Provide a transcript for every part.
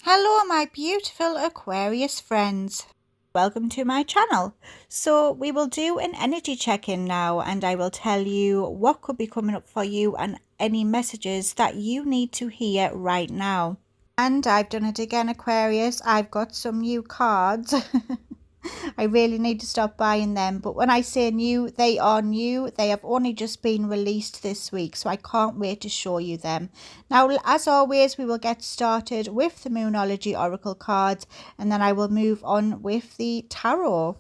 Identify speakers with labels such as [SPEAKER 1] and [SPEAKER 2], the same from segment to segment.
[SPEAKER 1] Hello my beautiful Aquarius friends. Welcome to my channel. So we will do an energy check-in now, and I will tell you what could be coming up for you and any messages that you need to hear right now. And I've done it again, Aquarius. I've got some new cards. I really need to stop buying them, but when I say new, they are new. They have only just been released this week, so I can't wait to show you them. Now, as always, we will get started with the Moonology Oracle cards, and then I will move on with the Tarot.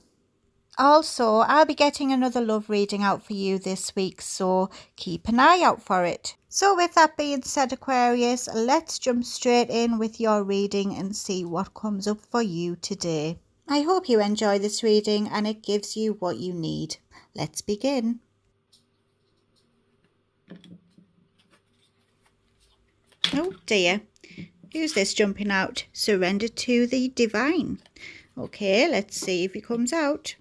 [SPEAKER 1] Also, I'll be getting another love reading out for you this week, so keep an eye out for it. So with that being said, Aquarius, let's jump straight in with your reading and see what comes up for you today. I hope you enjoy this reading and it gives you what you need. Let's begin. Oh dear, who's this jumping out? Surrender to the divine. Okay, let's see if he comes out.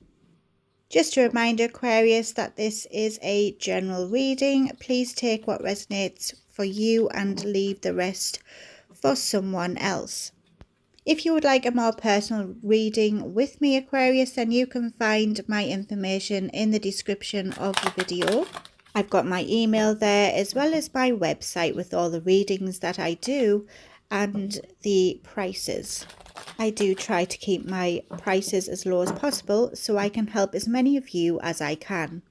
[SPEAKER 1] Just a reminder, Aquarius, that this is a general reading. Please take what resonates for you and leave the rest for someone else. If you would like a more personal reading with me, Aquarius, then you can find my information in the description of the video. I've got my email there, as well as my website with all the readings that I do and the prices. I do try to keep my prices as low as possible so I can help as many of you as I can.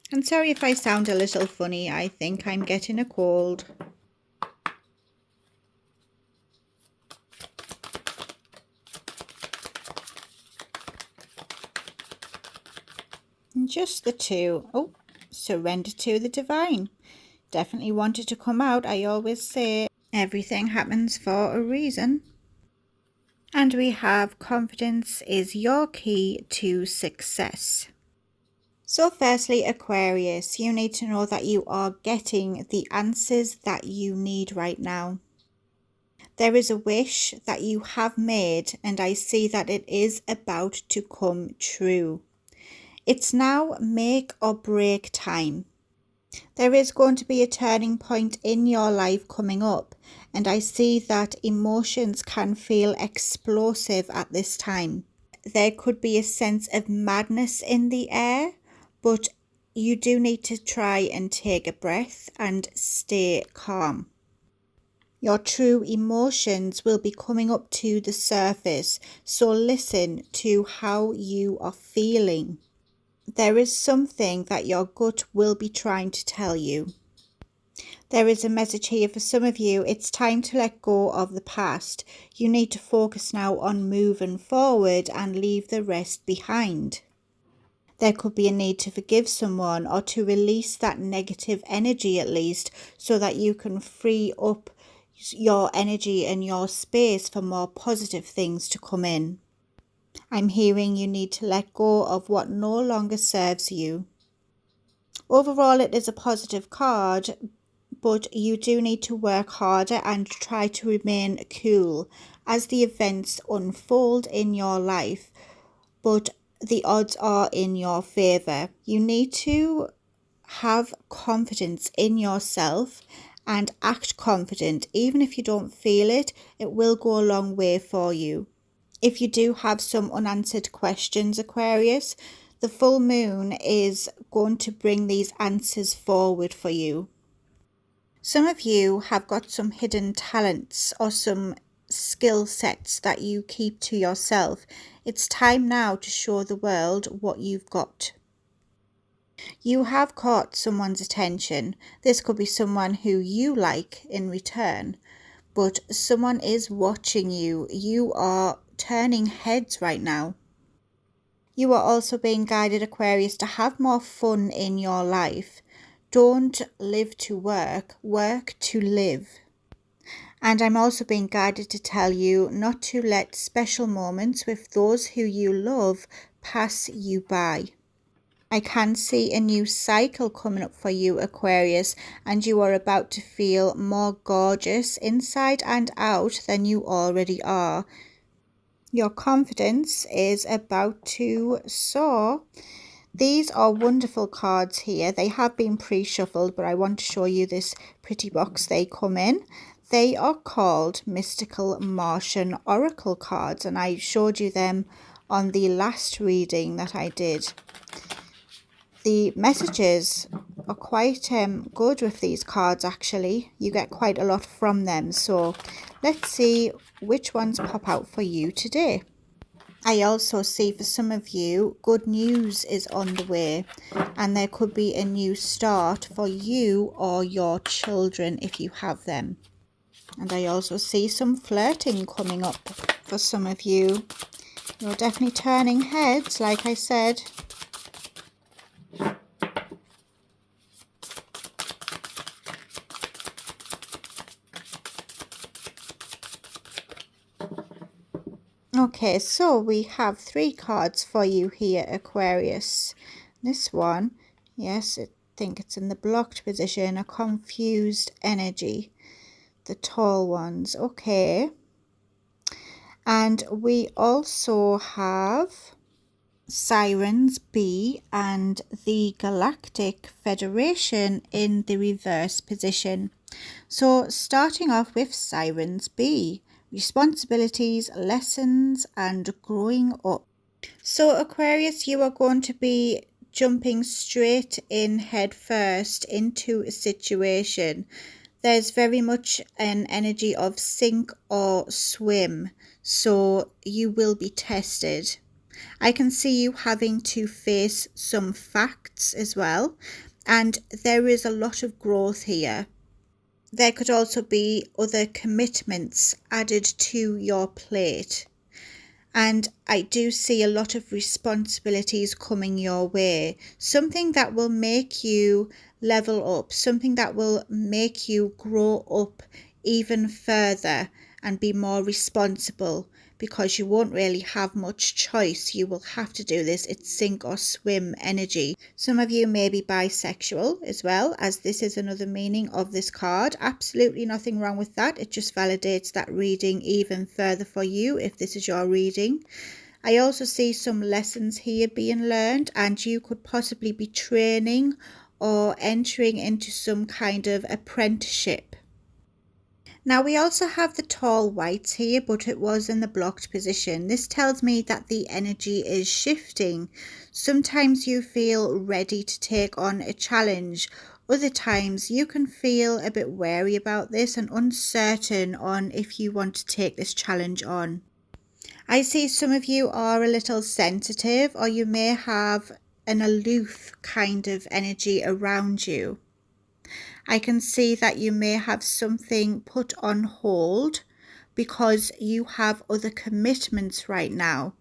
[SPEAKER 1] And sorry if I sound a little funny, I think I'm getting a cold. And just the two. Oh, surrender to the divine. Definitely wanted to come out. I always say everything happens for a reason. And we have confidence is your key to success. So firstly, Aquarius, you need to know that you are getting the answers that you need right now. There is a wish that you have made, and I see that it is about to come true. It's now make or break time. There is going to be a turning point in your life coming up, and I see that emotions can feel explosive at this time. There could be a sense of madness in the air, but you do need to try and take a breath and stay calm. Your true emotions will be coming up to the surface, so listen to how you are feeling. There is something that your gut will be trying to tell you. There is a message here for some of you. It's time to let go of the past. You need to focus now on moving forward and leave the rest behind. There could be a need to forgive someone or to release that negative energy at least, so that you can free up your energy and your space for more positive things to come in. I'm hearing you need to let go of what no longer serves you. Overall, it is a positive card, but you do need to work harder and try to remain cool as the events unfold in your life, but the odds are in your favor. You need to have confidence in yourself and act confident. Even if you don't feel it, it will go a long way for you. If you do have some unanswered questions, Aquarius, the full moon is going to bring these answers forward for you. Some of you have got some hidden talents or some skill sets that you keep to yourself. It's time now to show the world what you've got. You have caught someone's attention. This could be someone who you like in return, but someone is watching you. You are turning heads right now. You are also being guided, Aquarius, to have more fun in your life. Don't live to work, work to live. And I'm also being guided to tell you not to let special moments with those who you love pass you by. I can see a new cycle coming up for you, Aquarius, and you are about to feel more gorgeous inside and out than you already are. Your confidence is about to soar. These are wonderful cards here. They have been pre-shuffled, but I want to show you this pretty box they come in. They are called mystical Martian oracle cards, and I showed you them on the last reading that I did. The messages are quite good with these cards actually. You get quite a lot from them. So let's see which ones pop out for you today. I also see for some of you, good news is on the way, and there could be a new start for you or your children if you have them. And I also see some flirting coming up for some of you. You're definitely turning heads, like I said. Okay, so we have 3 cards for you here, Aquarius. This one, yes, I think it's in the blocked position, a confused energy. The tall ones, okay. And we also have Sirens B and the Galactic Federation in the reverse position. So starting off with Sirens B. Responsibilities, lessons, and growing up. So Aquarius, you are going to be jumping straight in head first into a situation. There's very much an energy of sink or swim, so you will be tested. I can see you having to face some facts as well, and there is a lot of growth here. There could also be other commitments added to your plate. And I do see a lot of responsibilities coming your way. Something that will make you level up. Something that will make you grow up even further and be more responsible, because you won't really have much choice. You will have to do this. It's sink or swim energy. Some of you may be bisexual as well, as this is another meaning of this card. Absolutely nothing wrong with that. It just validates that reading even further for you if this is your reading. I also see some lessons here being learned, and you could possibly be training or entering into some kind of apprenticeship. Now we also have the tall whites here, but it was in the blocked position. This tells me that the energy is shifting. Sometimes you feel ready to take on a challenge. Other times you can feel a bit wary about this and uncertain on if you want to take this challenge on. I see some of you are a little sensitive, or you may have an aloof kind of energy around you. I can see that you may have something put on hold because you have other commitments right now,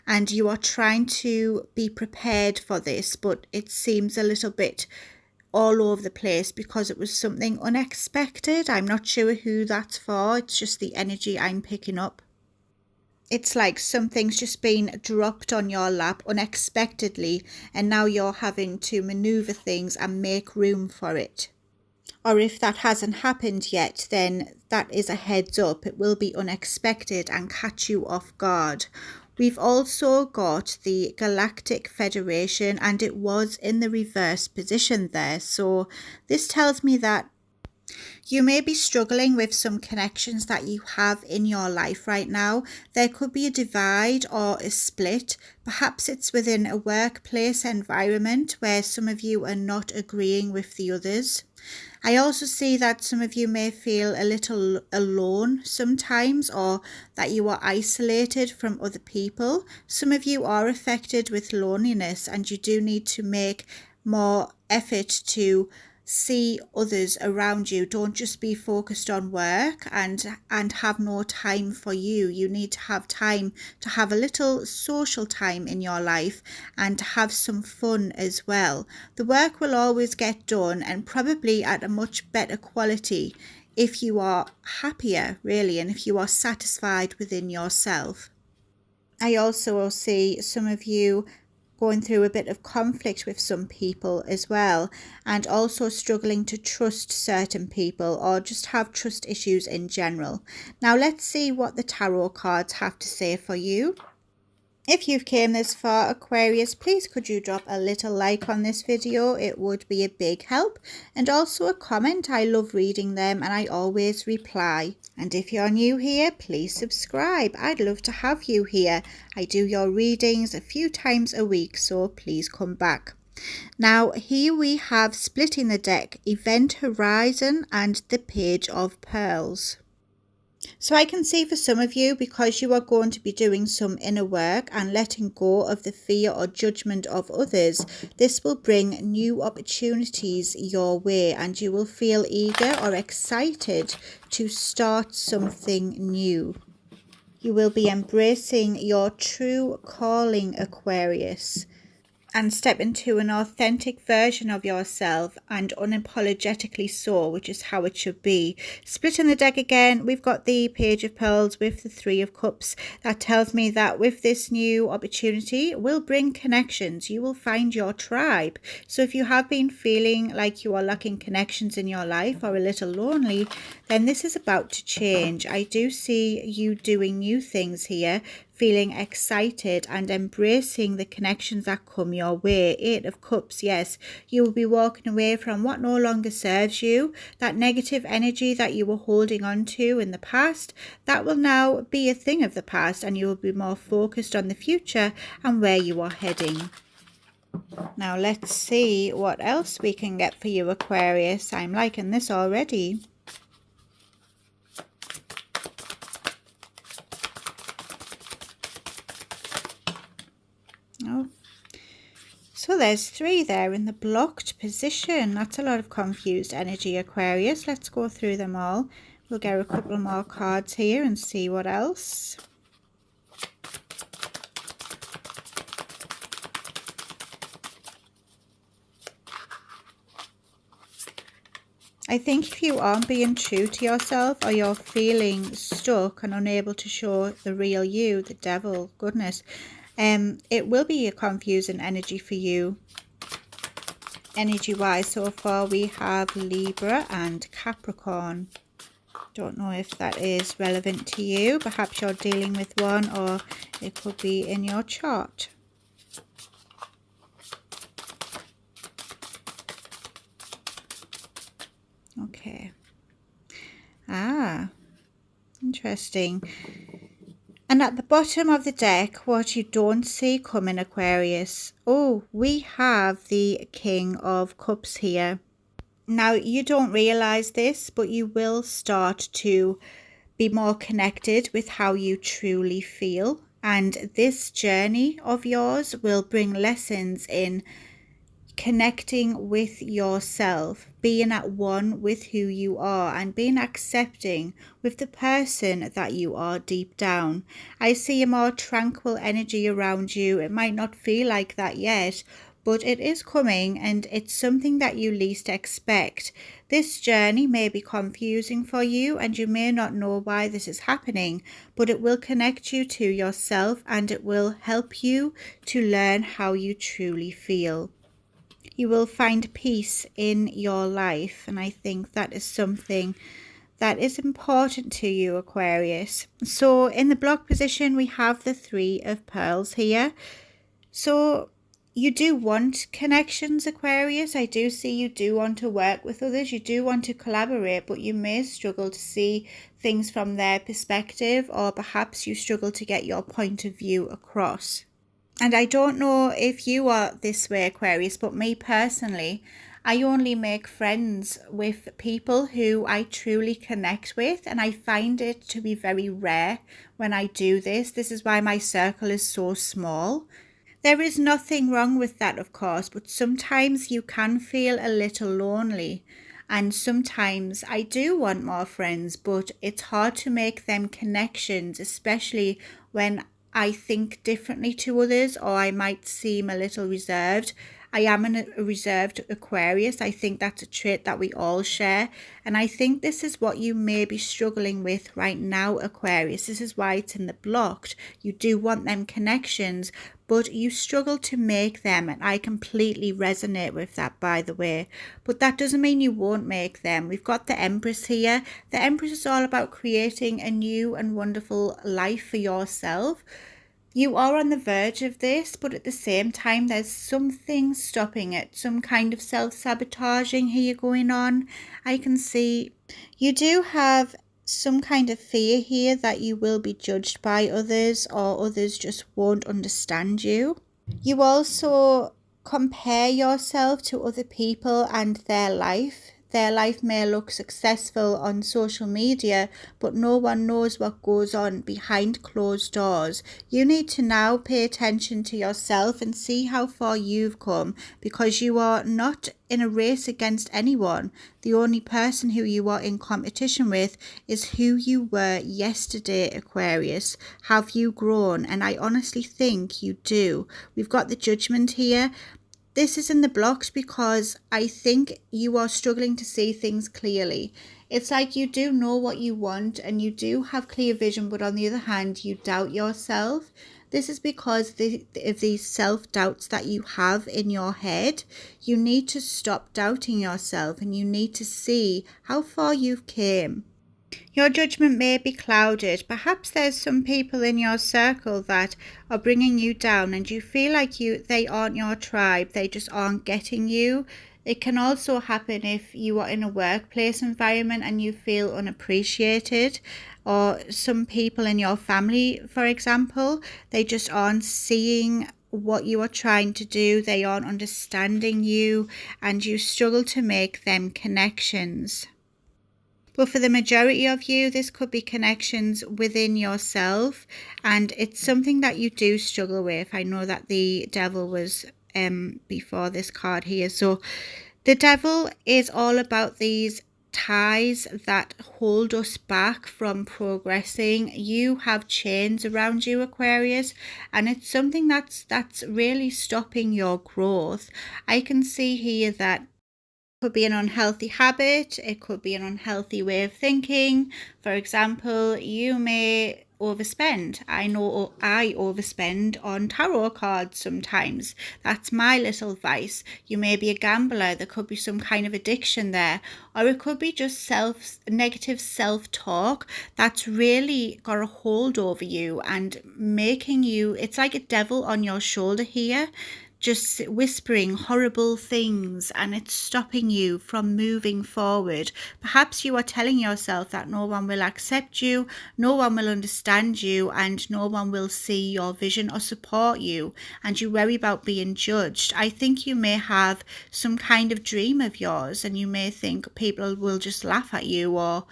[SPEAKER 1] and you are trying to be prepared for this, but it seems a little bit all over the place because it was something unexpected. I'm not sure who that's for. It's just the energy I'm picking up. It's like something's just been dropped on your lap unexpectedly, and now you're having to maneuver things and make room for it. Or if that hasn't happened yet, then that is a heads up. It will be unexpected and catch you off guard. We've also got the Galactic Federation, and it was in the reverse position there. So this tells me that you may be struggling with some connections that you have in your life right now. There could be a divide or a split. Perhaps it's within a workplace environment where some of you are not agreeing with the others. I also see that some of you may feel a little alone sometimes, or that you are isolated from other people. Some of you are affected with loneliness, and you do need to make more effort to see others around you. Don't just be focused on work and have no time for you. You need to have time to have a little social time in your life and to have some fun as well. The work will always get done, and probably at a much better quality if you are happier, really, and if you are satisfied within yourself. I also see some of you going through a bit of conflict with some people as well, and also struggling to trust certain people, or just have trust issues in general. Now let's see what the tarot cards have to say for you. If you've came this far, Aquarius, please could you drop a little like on this video? It would be a big help. And also a comment. I love reading them and I always reply. And if you're new here, please subscribe. I'd love to have you here. I do your readings a few times a week, so please come back. Now here we have splitting the deck, Event Horizon and the Page of Pearls. So I can see for some of you, because you are going to be doing some inner work and letting go of the fear or judgment of others, this will bring new opportunities your way and you will feel eager or excited to start something new. You will be embracing your true calling, Aquarius, and step into an authentic version of yourself, and unapologetically so, which is how it should be. Splitting the deck again, we've got the Page of Pearls with the Three of Cups. That tells me that with this new opportunity will bring connections. You will find your tribe. So if you have been feeling like you are lacking connections in your life or a little lonely, then this is about to change. I do see you doing new things here, feeling excited and embracing the connections that come your way. Eight of Cups, yes, you will be walking away from what no longer serves you. That negative energy that you were holding on to in the past, that will now be a thing of the past, and you will be more focused on the future and where you are heading. Now let's see what else we can get for you, Aquarius. I'm liking this already. Oh, so there's 3 there in the blocked position. That's a lot of confused energy, Aquarius. Let's go through them all. We'll get a couple more cards here and see what else. I think if you aren't being true to yourself, or you're feeling stuck and unable to show the real you, the devil, goodness, it will be a confusing energy for you. Energy wise, so far we have Libra and Capricorn. Don't know if that is relevant to you. Perhaps you're dealing with one, or it could be in your chart. Okay. Interesting. And at the bottom of the deck, what you don't see coming, Aquarius, oh, we have the King of Cups here. Now, you don't realize this, but you will start to be more connected with how you truly feel. And this journey of yours will bring lessons in connecting with yourself, being at one with who you are, and being accepting with the person that you are deep down. I see a more tranquil energy around you. It might not feel like that yet, but it is coming, and it's something that you least expect. This journey may be confusing for you and you may not know why this is happening, but it will connect you to yourself and it will help you to learn how you truly feel. You will find peace in your life, and I think that is something that is important to you, Aquarius. So in the block position, we have the Three of Pearls here. So you do want connections, Aquarius. I do see you do want to work with others. You do want to collaborate, but you may struggle to see things from their perspective, or perhaps you struggle to get your point of view across. And I don't know if you are this way, Aquarius, but me personally, I only make friends with people who I truly connect with, and I find it to be very rare when I do this. This is why my circle is so small. There is nothing wrong with that, of course, but sometimes you can feel a little lonely. And sometimes I do want more friends, but it's hard to make them connections, especially when I think differently to others, or I might seem a little reserved. I am a reserved Aquarius. I think that's a trait that we all share. And I think this is what you may be struggling with right now, Aquarius. This is why it's in the blocked. You do want them connections, but you struggle to make them. And I completely resonate with that, by the way. But that doesn't mean you won't make them. We've got the Empress here. The Empress is all about creating a new and wonderful life for yourself. You are on the verge of this, but at the same time, there's something stopping it, some kind of self-sabotaging here going on. I can see you do have some kind of fear here that you will be judged by others, or others just won't understand you. You also compare yourself to other people and their life. Their life may look successful on social media, but no one knows what goes on behind closed doors. You need to now pay attention to yourself and see how far you've come, because you are not in a race against anyone. The only person who you are in competition with is who you were yesterday, Aquarius. Have you grown? And I honestly think you do. We've got the Judgment here. This is in the blocks because I think you are struggling to see things clearly. It's like you do know what you want and you do have clear vision, but on the other hand, you doubt yourself. This is because of these self-doubts that you have in your head. You need to stop doubting yourself and you need to see how far you've came. Your judgment may be clouded. Perhaps there's some people in your circle that are bringing you down and you feel like they aren't your tribe. They just aren't getting you. It can also happen if you are in a workplace environment and you feel unappreciated, or some people in your family, for example, they just aren't seeing what you are trying to do. They aren't understanding you and you struggle to make them connections. But for the majority of you, this could be connections within yourself, and it's something that you do struggle with. I know that the devil was before this card here. So the devil is all about these ties that hold us back from progressing. You have chains around you, Aquarius, and it's something that's really stopping your growth. I can see here that could be an unhealthy habit, it could be an unhealthy way of thinking. For example, you may overspend. I know I overspend on tarot cards sometimes. That's my little vice. You may be a gambler. There could be some kind of addiction there, or it could be just negative self-talk that's really got a hold over you and making you, it's like a devil on your shoulder here, just whispering horrible things, and it's stopping you from moving forward. Perhaps you are telling yourself that no one will accept you, no one will understand you, and no one will see your vision or support you, and you worry about being judged. I think you may have some kind of dream of yours and you may think people will just laugh at you or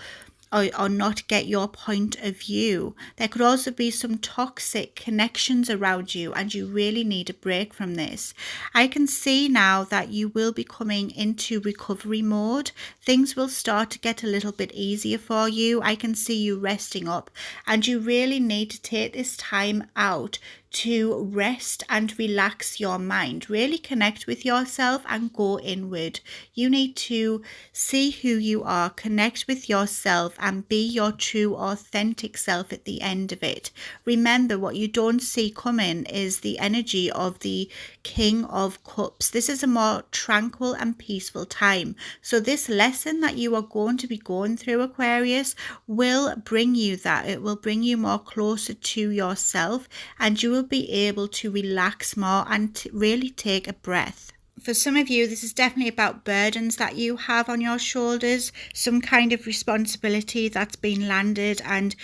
[SPEAKER 1] not get your point of view. There could also be some toxic connections around you and you really need a break from this. I can see now that you will be coming into recovery mode. Things will start to get a little bit easier for you. I can see you resting up, and you really need to take this time out to rest and relax your mind. Really connect with yourself and go inward. You need to see who you are, connect with yourself and be your true authentic self at the end of it. Remember, what you don't see coming is the energy of the King of Cups. This is a more tranquil and peaceful time. So this lesson that you are going to be going through, Aquarius, will bring you that. It will bring you more closer to yourself, and you will be able to relax more and really take a breath. For some of you, this is definitely about burdens that you have on your shoulders, some kind of responsibility that's been landed, and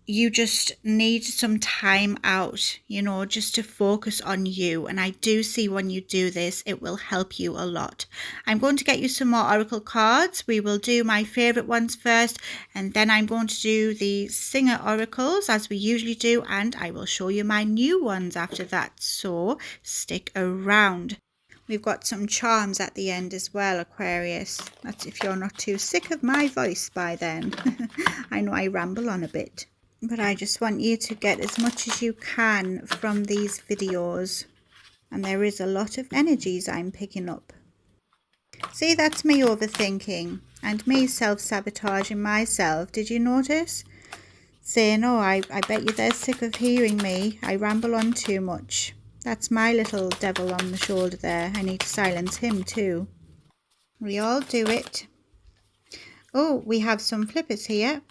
[SPEAKER 1] you just need some time out, just to focus on you. And I do see when you do this, it will help you a lot. I'm going to get you some more oracle cards. We will do my favorite ones first, and then I'm going to do the singer oracles as we usually do, and I will show you my new ones after that. So stick around. We've got some charms at the end as well, Aquarius. That's if you're not too sick of my voice by then. I know I ramble on a bit, but I just want you to get as much as you can from these videos. And there is a lot of energies I'm picking up. See, that's me overthinking and me self-sabotaging myself. Did you notice? Saying, oh, I bet you they're sick of hearing me. I ramble on too much. That's my little devil on the shoulder there. I need to silence him too. We all do it. Oh, we have some flippers here.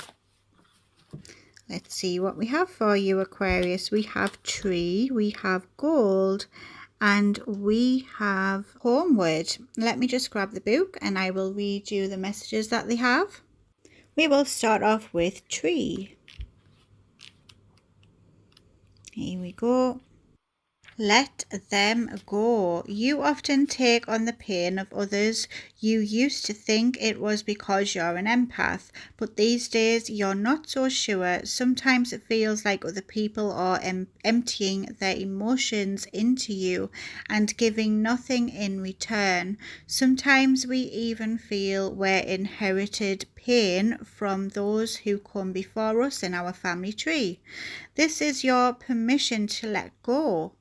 [SPEAKER 1] Let's see what we have for you, Aquarius. We have tree, we have gold, and we have homeward. Let me just grab the book and I will read you the messages that they have. We will start off with tree. Here we go. Let them go. You often take on the pain of others. You used to think it was because you're an empath, but these days you're not so sure. Sometimes it feels like other people are emptying their emotions into you and giving nothing in return. Sometimes we even feel we're inherited pain from those who come before us in our family tree. This is your permission to let go.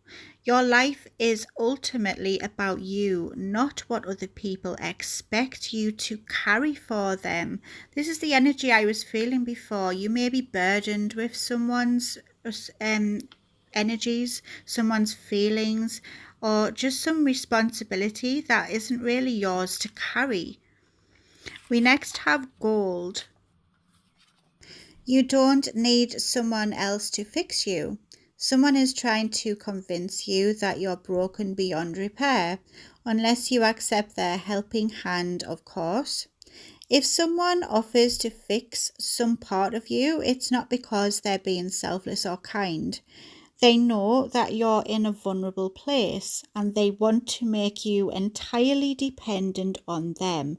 [SPEAKER 1] Your life is ultimately about you, not what other people expect you to carry for them. This is the energy I was feeling before. You may be burdened with someone's energies, someone's feelings, or just some responsibility that isn't really yours to carry. We next have gold. You don't need someone else to fix you. Someone is trying to convince you that you're broken beyond repair, unless you accept their helping hand, of course. If someone offers to fix some part of you, it's not because they're being selfless or kind. They know that you're in a vulnerable place and they want to make you entirely dependent on them.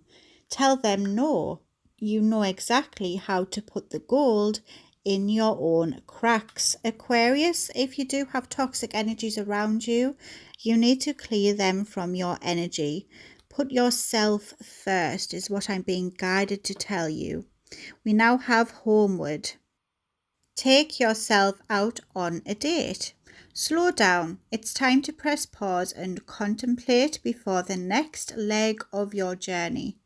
[SPEAKER 1] Tell them no. You know exactly how to put the gold in your own cracks. Aquarius, if you do have toxic energies around you, you need to clear them from your energy. Put yourself first is what I'm being guided to tell you. We now have homeward. Take yourself out on a date. Slow down. It's time to press pause and contemplate before the next leg of your journey.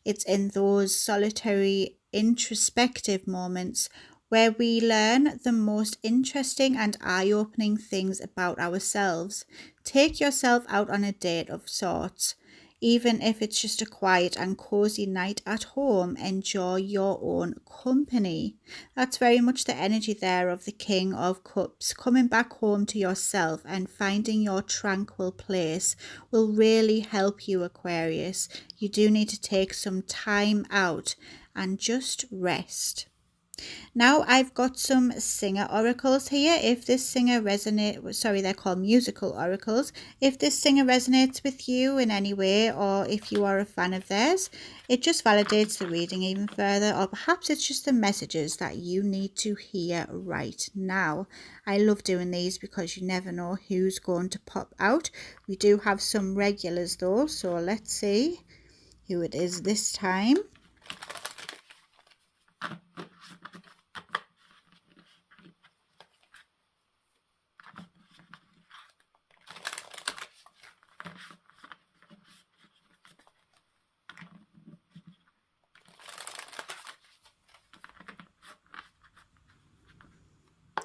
[SPEAKER 1] It's in those solitary, introspective moments where we learn the most interesting and eye-opening things about ourselves. Take yourself out on a date of sorts. Even if it's just a quiet and cozy night at home, enjoy your own company. That's very much the energy there of the King of Cups. Coming back home to yourself and finding your tranquil place will really help you, Aquarius. You do need to take some time out and just rest. Now I've got some singer oracles here. If this singer resonates, sorry, they're called musical oracles. If this singer resonates with you in any way, or if you are a fan of theirs, it just validates the reading even further, or perhaps it's just the messages that you need to hear right now. I love doing these because you never know who's going to pop out. We do have some regulars though, so let's see who it is this time.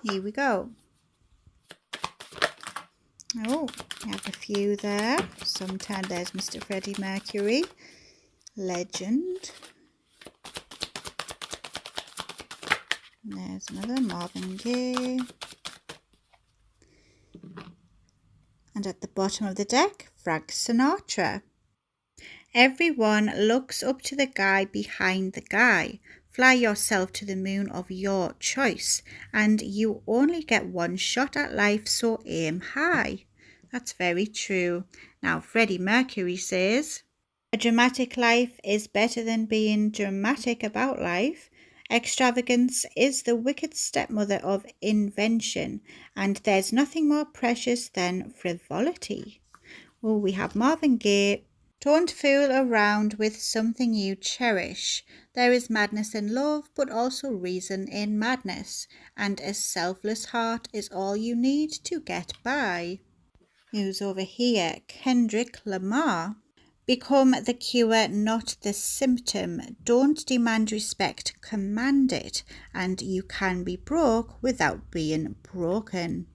[SPEAKER 1] Here we go. Oh, we have a few there. Sometimes there's Mr. Freddie Mercury, Legend. And there's another Marvin Gaye. And at the bottom of the deck, Frank Sinatra. Everyone looks up to the guy behind the guy. Fly yourself to the moon of your choice, and you only get one shot at life, so aim high. That's very true. Now, Freddie Mercury says, a dramatic life is better than being dramatic about life. Extravagance is the wicked stepmother of invention, and there's nothing more precious than frivolity. Oh, we have Marvin Gaye. Don't fool around with something you cherish. There is madness in love, but also reason in madness, and a selfless heart is all you need to get by. Who's over here? Kendrick Lamar. Become the cure, not the symptom. Don't demand respect, command it, and you can be broke without being broken.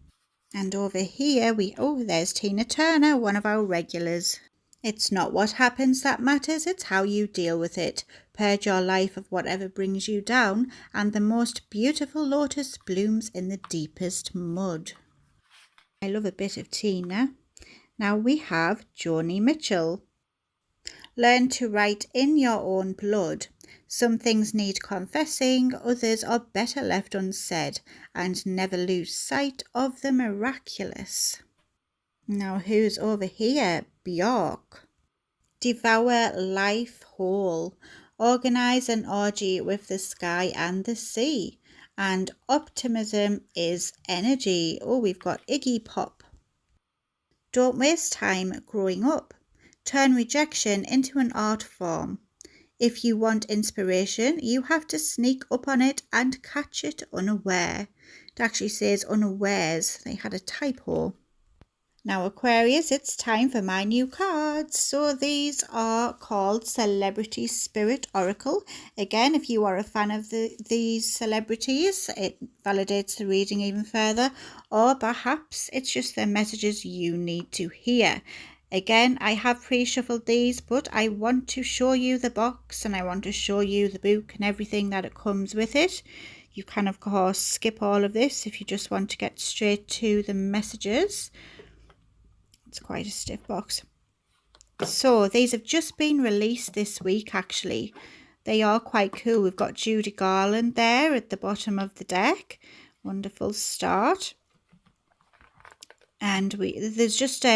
[SPEAKER 1] And over here, there's Tina Turner, one of our regulars. It's not what happens that matters, it's how you deal with it. Purge your life of whatever brings you down, and the most beautiful lotus blooms in the deepest mud. I love a bit of Tina. Now we have Joni Mitchell. Learn to write in your own blood. Some things need confessing, others are better left unsaid, and never lose sight of the miraculous. Now who's over here? Bjork. Devour life whole. Organize an orgy with the sky and the sea. And optimism is energy. Oh, we've got Iggy Pop. Don't waste time growing up. Turn rejection into an art form. If you want inspiration, you have to sneak up on it and catch it unaware. It actually says unawares. They had a typo. Now Aquarius, it's time for my new cards. So these are called Celebrity Spirit Oracle. Again, if you are a fan of these celebrities, it validates the reading even further. Or perhaps it's just the messages you need to hear. Again, I have pre-shuffled these, but I want to show you the box and I want to show you the book and everything that it comes with it. You can, of course, skip all of this if you just want to get straight to the messages. It's quite a stiff box. So these have just been released this week, actually. They are quite cool. We've got Judy Garland there at the bottom of the deck. Wonderful start. And there's just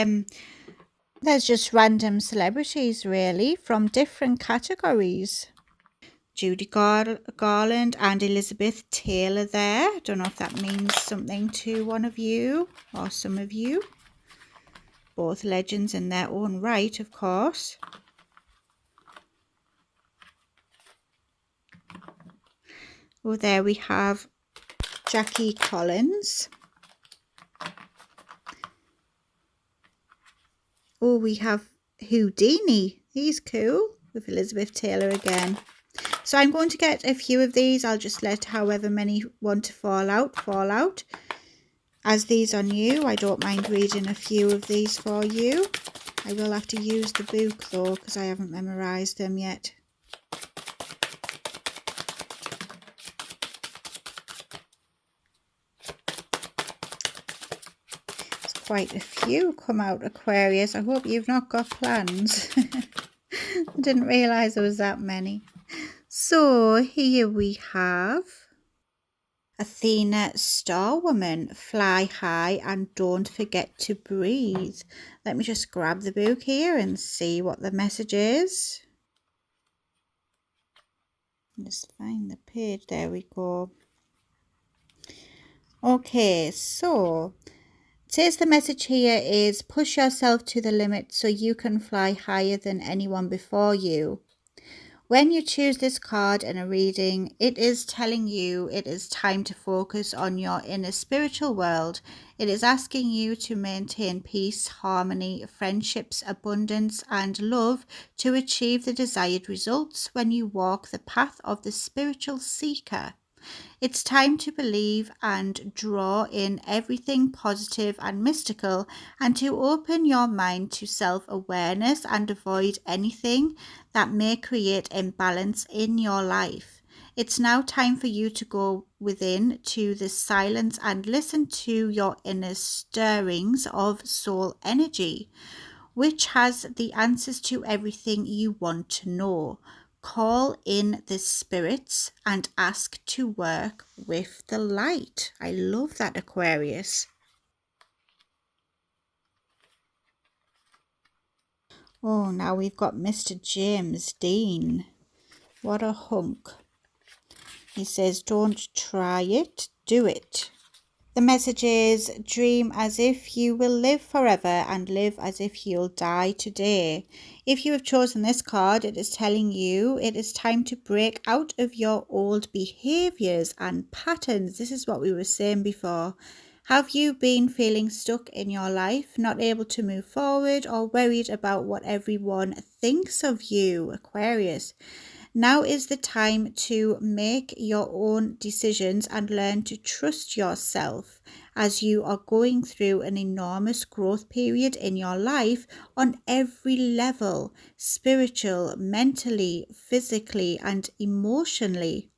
[SPEAKER 1] random celebrities, really, from different categories. Judy Garland and Elizabeth Taylor there. I don't know if that means something to one of you or some of you. Both legends in their own right, of course. Oh, there we have Jackie Collins. Oh, we have Houdini. He's cool, with Elizabeth Taylor again. So I'm going to get a few of these. I'll just let however many want to fall out. As these are new, I don't mind reading a few of these for you. I will have to use the book though, because I haven't memorised them yet. There's quite a few come out, Aquarius. I hope you've not got plans. I didn't realise there was that many. So here we have Athena, Star Woman, fly high and don't forget to breathe. Let me just grab the book here and see what the message is. Just find the page. There we go. Okay, so it says the message here is push yourself to the limit so you can fly higher than anyone before you. When you choose this card in a reading, it is telling you it is time to focus on your inner spiritual world. It is asking you to maintain peace, harmony, friendships, abundance, and love to achieve the desired results when you walk the path of the spiritual seeker. It's time to believe and draw in everything positive and mystical, and to open your mind to self-awareness and avoid anything that may create imbalance in your life. It's now time for you to go within to the silence and listen to your inner stirrings of soul energy, which has the answers to everything you want to know. Call in the spirits and ask to work with the light. I love that, Aquarius. Oh, now we've got Mr. James Dean. What a hunk. He says, don't try it, do it. The message is, dream as if you will live forever and live as if you'll die today. If you have chosen this card, it is telling you it is time to break out of your old behaviours and patterns. This is what we were saying before. Have you been feeling stuck in your life, not able to move forward, or worried about what everyone thinks of you, Aquarius? Now is the time to make your own decisions and learn to trust yourself as you are going through an enormous growth period in your life on every level, spiritual, mentally, physically, and emotionally.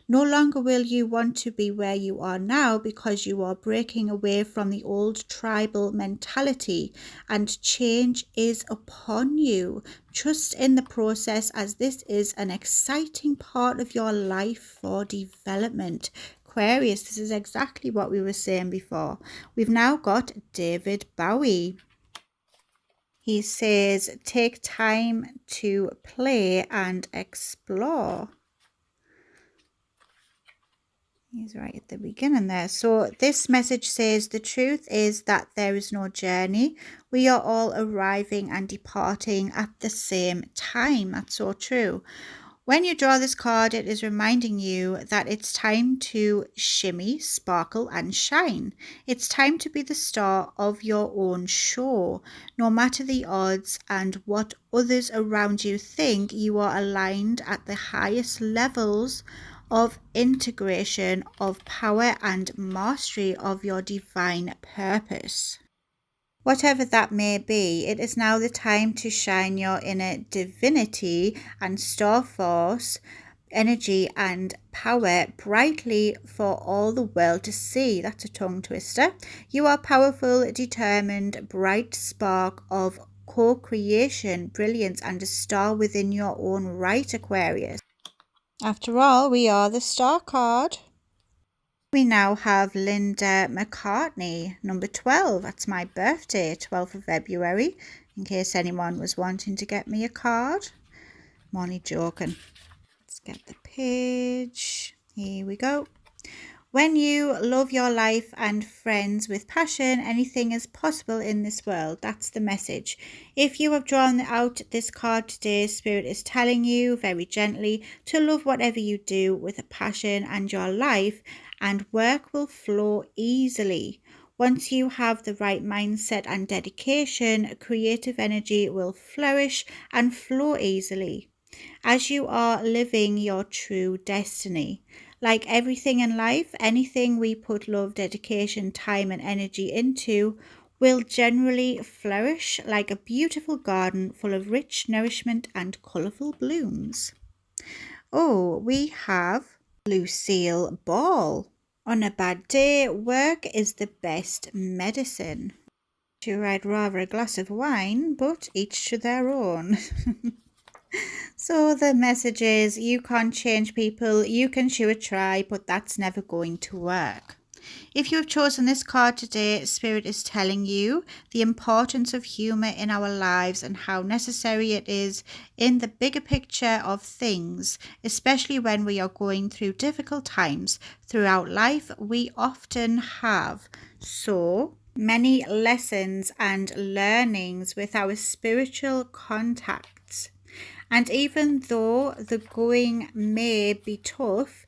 [SPEAKER 1] No longer will you want to be where you are now because you are breaking away from the old tribal mentality, and change is upon you. Trust in the process, as this is an exciting part of your life for development. Aquarius, this is exactly what we were saying before. We've now got David Bowie. He says, take time to play and explore. He's right at the beginning there. So this message says, the truth is that there is no journey. We are all arriving and departing at the same time. That's so true. When you draw this card, it is reminding you that it's time to shimmy, sparkle, and shine. It's time to be the star of your own show. No matter the odds and what others around you think, you are aligned at the highest levels of integration, of power, and mastery of your divine purpose. Whatever that may be, it is now the time to shine your inner divinity and star force, energy and power brightly for all the world to see. That's a tongue twister. You are powerful, determined, bright spark of co-creation, brilliance, and a star within your own right, Aquarius. After all, we are the star card. We now have Linda McCartney, number 12. That's my birthday, 12th of February, in case anyone was wanting to get me a card. I'm only joking. Let's get the page. Here we go. When you love your life and friends with passion, anything is possible in this world. That's the message. If you have drawn out this card today, Spirit is telling you very gently to love whatever you do with a passion, and your life and work will flow easily. Once you have the right mindset and dedication, creative energy will flourish and flow easily as you are living your true destiny. Like everything in life, anything we put love, dedication, time, and energy into will generally flourish like a beautiful garden full of rich nourishment and colourful blooms. Oh, we have Lucille Ball. On a bad day, work is the best medicine. I'd rather a glass of wine, but each to their own. So the message is, you can't change people, you can sure try, but that's never going to work. If you've chosen this card today, Spirit is telling you the importance of humour in our lives and how necessary it is in the bigger picture of things, especially when we are going through difficult times. Throughout life, we often have so many lessons and learnings with our spiritual contacts. And even though the going may be tough,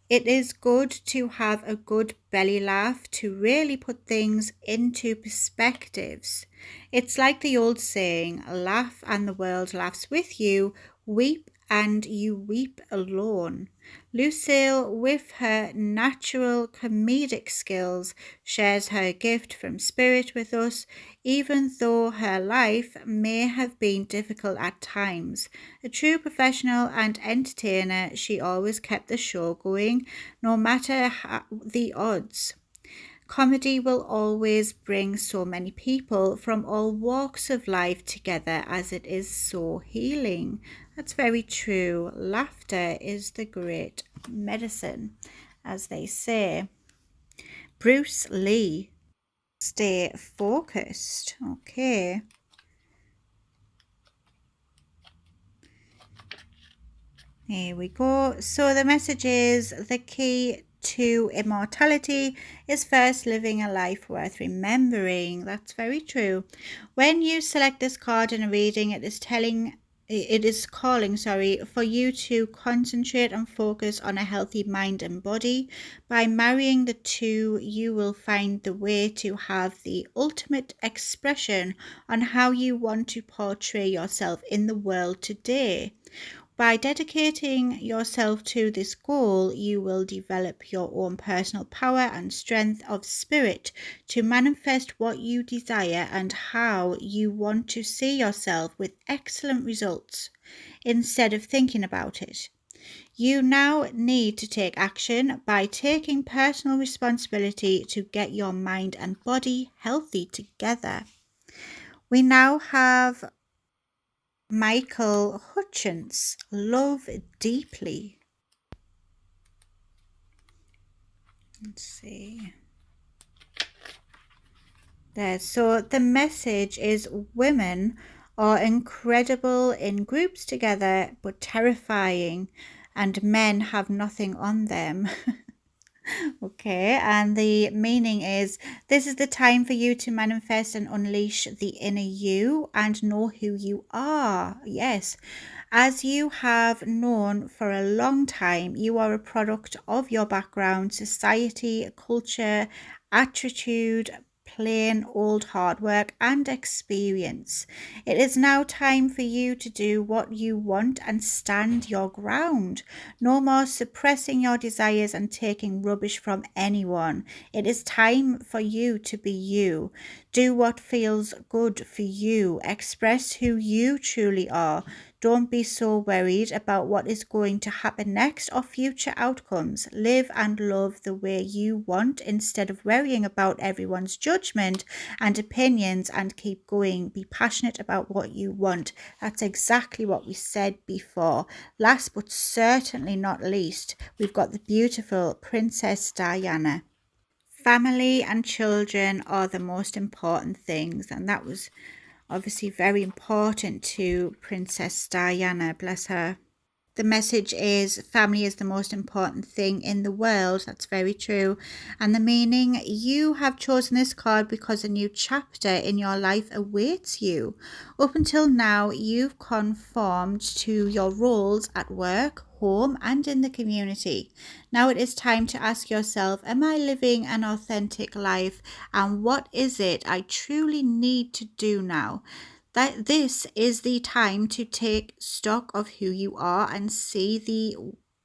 [SPEAKER 1] it is good to have a good belly laugh to really put things into perspectives. It's like the old saying, laugh and the world laughs with you, weep and you weep alone. Lucille, with her natural comedic skills, shares her gift from Spirit with us, even though her life may have been difficult at times. A true professional and entertainer, she always kept the show going, no matter the odds. Comedy will always bring so many people from all walks of life together, as it is so healing. That's very true. Laughter is the great medicine, as they say. Bruce Lee. Stay focused. Okay. Here we go. So the message is, the key to immortality is first living a life worth remembering. That's very true. When you select this card in a reading, it is calling for you to concentrate and focus on a healthy mind and body. By marrying the two, you will find the way to have the ultimate expression on how you want to portray yourself in the world today. By dedicating yourself to this goal, you will develop your own personal power and strength of spirit to manifest what you desire and how you want to see yourself with excellent results instead of thinking about it. You now need to take action by taking personal responsibility to get your mind and body healthy together. We now have Michael Hutchins, Love Deeply. Let's see. There. So the message is women are incredible in groups together, but terrifying, and men have nothing on them. Okay, and the meaning is this is the time for you to manifest and unleash the inner you and know who you are. Yes, as you have known for a long time, you are a product of your background, society, culture, attitude, plain old hard work and experience. It is now time for you to do what you want and stand your ground. No more suppressing your desires and taking rubbish from anyone. It is time for you to be you. Do what feels good for you. Express who you truly are. Don't be so worried about what is going to happen next or future outcomes. Live and love the way you want instead of worrying about everyone's judgment and opinions, and keep going. Be passionate about what you want. That's exactly what we said before. Last but certainly not least, we've got the beautiful Princess Diana. Family and children are the most important things, and that was obviously very important to Princess Diana, bless her. The message is family is the most important thing in the world. That's very true. And the meaning, you have chosen this card because a new chapter in your life awaits you. Up until now, you've conformed to your roles at work, home, and in the community. Now it is time to ask yourself, am I living an authentic life? And what is it I truly need to do now? That this is the time to take stock of who you are and see the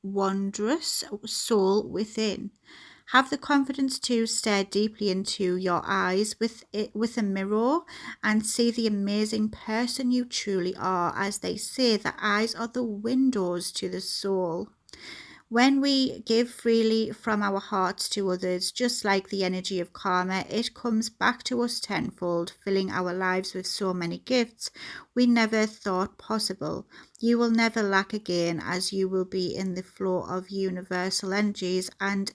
[SPEAKER 1] wondrous soul within. Have the confidence to stare deeply into your eyes with a mirror and see the amazing person you truly are. As they say, the eyes are the windows to the soul. When we give freely from our hearts to others, just like the energy of karma, it comes back to us tenfold, filling our lives with so many gifts we never thought possible. You will never lack again, as you will be in the flow of universal energies and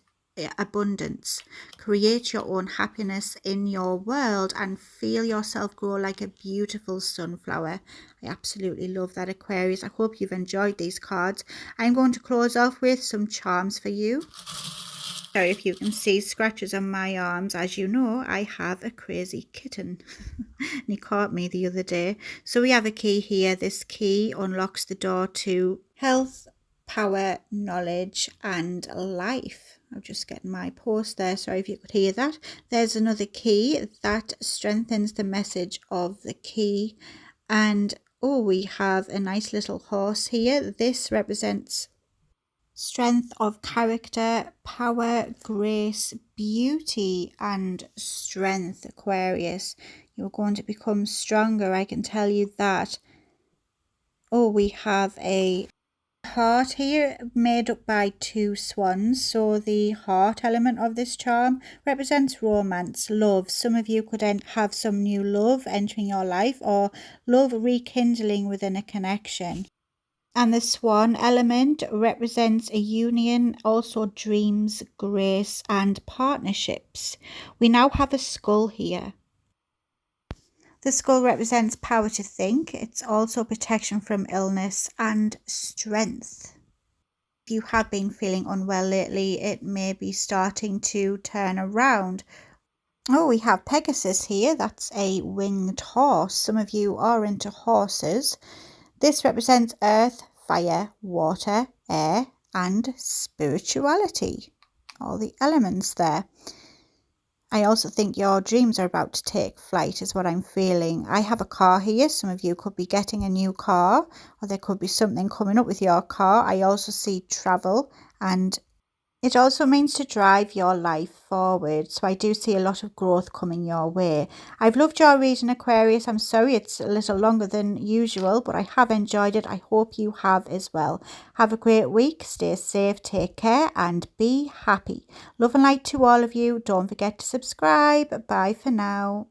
[SPEAKER 1] abundance. Create your own happiness in your world and feel yourself grow like a beautiful sunflower. I absolutely love that, Aquarius. I hope you've enjoyed these cards. I'm going to close off with some charms for you. Sorry if you can see scratches on my arms. As you know, I have a crazy kitten. And he caught me the other day. So we have a key here. This key unlocks the door to health, power, knowledge, and life. I'm just getting my post there. Sorry if you could hear that. There's another key that strengthens the message of the key. And oh, we have a nice little horse here. This represents strength of character, power, grace, beauty, and strength, Aquarius. You're going to become stronger, I can tell you that. Oh, we have a heart here made up by two swans. So the heart element of this charm represents romance, love. Some of you could have some new love entering your life, or love rekindling within a connection. And the swan element represents a union, also dreams, grace, and partnerships. We now have a skull here. The skull represents power to think. It's also protection from illness and strength. If you have been feeling unwell lately, it may be starting to turn around. Oh, we have Pegasus here. That's a winged horse. Some of you are into horses. This represents earth, fire, water, air, and spirituality. All the elements there. I also think your dreams are about to take flight is what I'm feeling. I have a car here. Some of you could be getting a new car, or there could be something coming up with your car. I also see travel, and it also means to drive your life forward. So I do see a lot of growth coming your way. I've loved your reading, Aquarius. I'm sorry it's a little longer than usual, but I have enjoyed it. I hope you have as well. Have a great week. Stay safe, take care, and be happy. Love and light to all of you. Don't forget to subscribe. Bye for now.